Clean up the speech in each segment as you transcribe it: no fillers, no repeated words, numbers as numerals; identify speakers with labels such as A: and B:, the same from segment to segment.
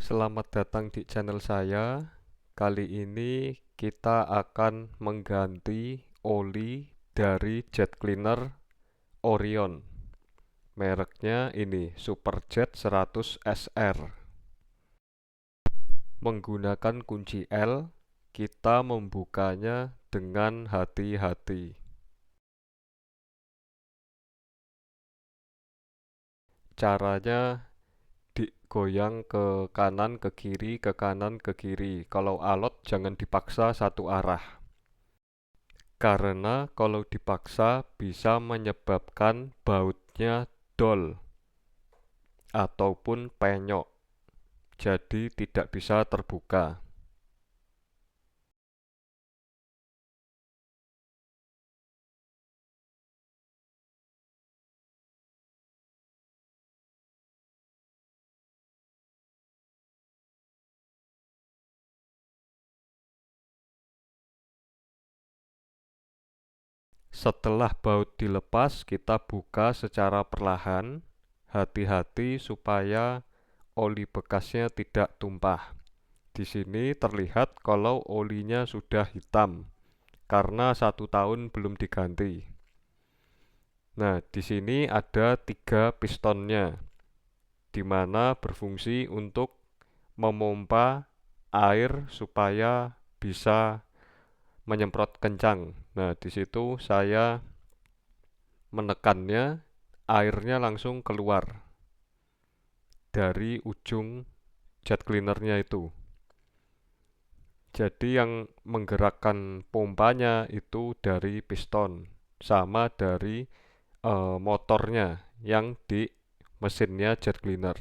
A: Selamat datang di channel saya. Kali ini kita akan mengganti oli dari jet cleaner Orion. Mereknya ini Superjet 100 SR. Menggunakan kunci L, kita membukanya dengan hati-hati. Caranya digoyang ke kanan, ke kiri, ke kanan, ke kiri. Kalau alot jangan dipaksa satu arah. Karena kalau dipaksa bisa menyebabkan bautnya dol ataupun penyok, jadi tidak bisa terbuka. Setelah baut dilepas, kita buka secara perlahan, hati-hati supaya oli bekasnya tidak tumpah. Di sini terlihat kalau olinya sudah hitam, karena 1 tahun belum diganti. Nah, di sini ada 3 pistonnya, di mana berfungsi untuk memompa air supaya bisa menyemprot kencang. Nah, di situ saya menekannya, airnya langsung keluar dari ujung jet cleanernya itu. Jadi yang menggerakkan pompanya itu dari piston, sama dari motornya yang di mesinnya jet cleaner.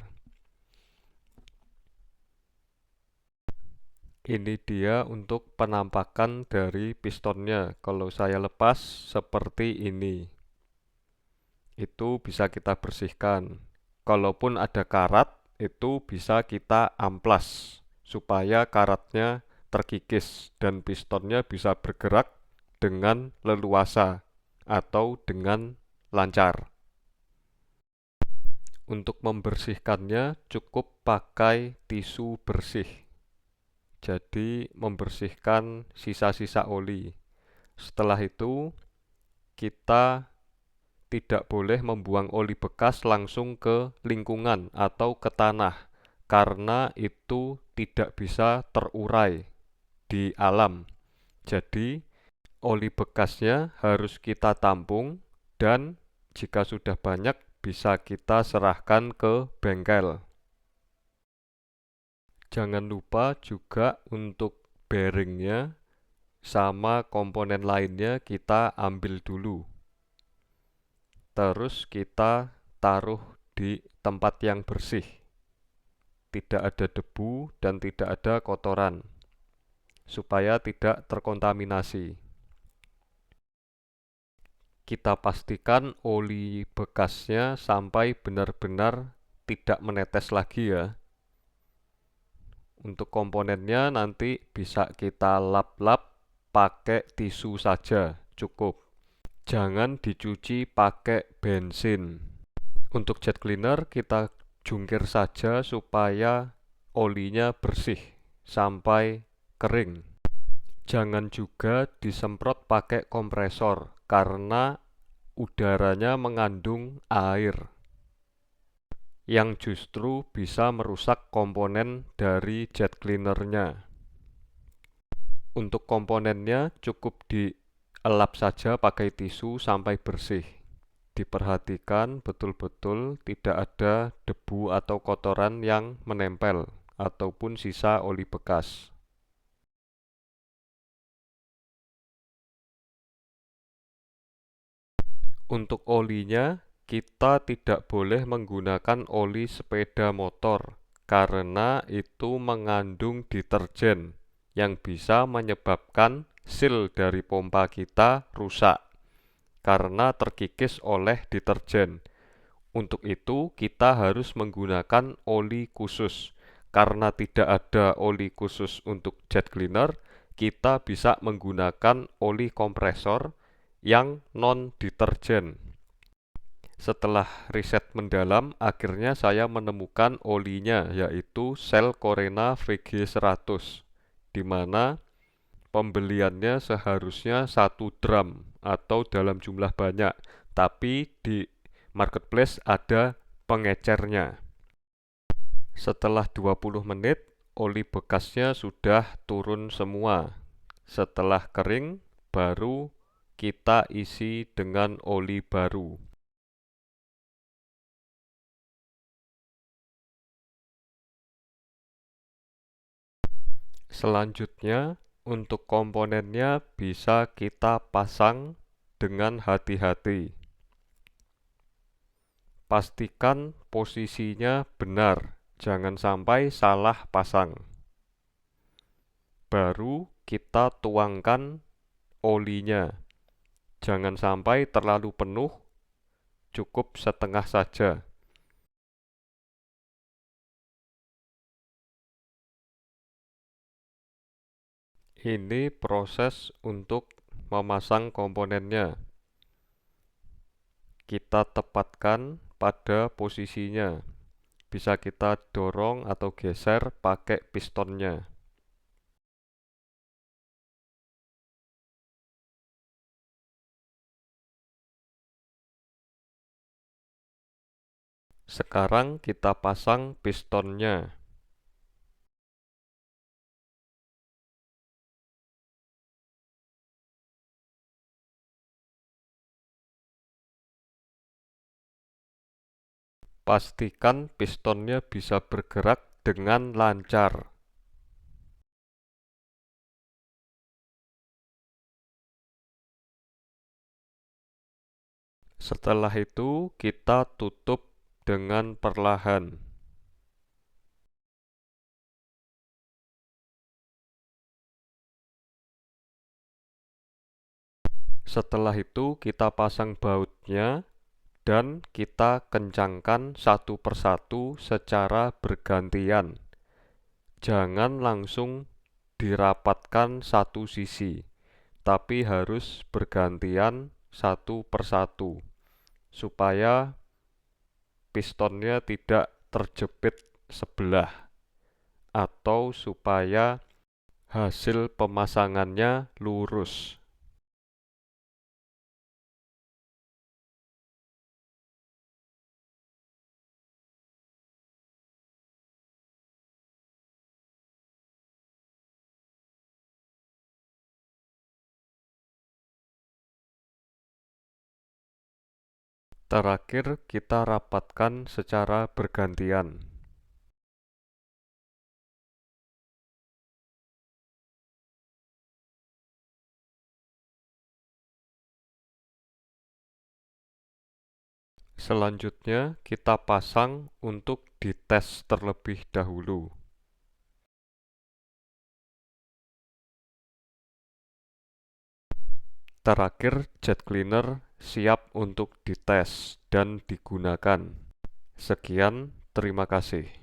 A: Ini dia untuk penampakan dari pistonnya. Kalau saya lepas seperti ini, itu bisa kita bersihkan. Kalaupun ada karat, itu bisa kita amplas supaya karatnya terkikis dan pistonnya bisa bergerak dengan leluasa atau dengan lancar. Untuk membersihkannya cukup pakai tisu bersih. Jadi membersihkan sisa-sisa oli. Setelah itu kita tidak boleh membuang oli bekas langsung ke lingkungan atau ke tanah, karena itu tidak bisa terurai di alam. Jadi oli bekasnya harus kita tampung, dan jika sudah banyak bisa kita serahkan ke bengkel. Jangan lupa juga untuk bearingnya sama komponen lainnya kita ambil dulu. Terus kita taruh di tempat yang bersih, tidak ada debu dan tidak ada kotoran, supaya tidak terkontaminasi. Kita pastikan oli bekasnya sampai benar-benar tidak menetes lagi ya. Untuk komponennya nanti bisa kita lap-lap pakai tisu saja, cukup. Jangan dicuci pakai bensin. Untuk jet cleaner kita jungkir saja supaya olinya bersih sampai kering. Jangan juga disemprot pakai kompresor karena udaranya mengandung air yang justru bisa merusak komponen dari jet cleanernya. Untuk komponennya cukup dielap saja pakai tisu sampai bersih. Diperhatikan betul-betul tidak ada debu atau kotoran yang menempel ataupun sisa oli bekas. Untuk olinya, kita tidak boleh menggunakan oli sepeda motor karena itu mengandung deterjen yang bisa menyebabkan sil dari pompa kita rusak karena terkikis oleh deterjen. Untuk itu kita harus menggunakan oli khusus. Karena tidak ada oli khusus untuk jet cleaner, kita bisa menggunakan oli kompresor yang non deterjen. Setelah riset mendalam, akhirnya saya menemukan olinya, yaitu Shell Corona VG100, di mana pembeliannya seharusnya 1 drum atau dalam jumlah banyak, tapi di marketplace ada pengecernya. Setelah 20 menit, oli bekasnya sudah turun semua. Setelah kering, baru kita isi dengan oli baru. Selanjutnya, untuk komponennya bisa kita pasang dengan hati-hati. Pastikan posisinya benar, jangan sampai salah pasang. Baru kita tuangkan olinya. Jangan sampai terlalu penuh, cukup setengah saja. Ini proses untuk memasang komponennya. Kita tepatkan pada posisinya. Bisa kita dorong atau geser pakai pistonnya. Sekarang kita pasang pistonnya. Pastikan pistonnya bisa bergerak dengan lancar. Setelah itu, kita tutup dengan perlahan. Setelah itu, kita pasang bautnya dan kita kencangkan satu persatu secara bergantian. Jangan langsung dirapatkan satu sisi, tapi harus bergantian satu persatu, supaya pistonnya tidak terjepit sebelah, atau supaya hasil pemasangannya lurus. Terakhir, kita rapatkan secara bergantian. Selanjutnya, kita pasang untuk dites terlebih dahulu. Terakhir, jet cleaner siap untuk dites dan digunakan. Sekian, terima kasih.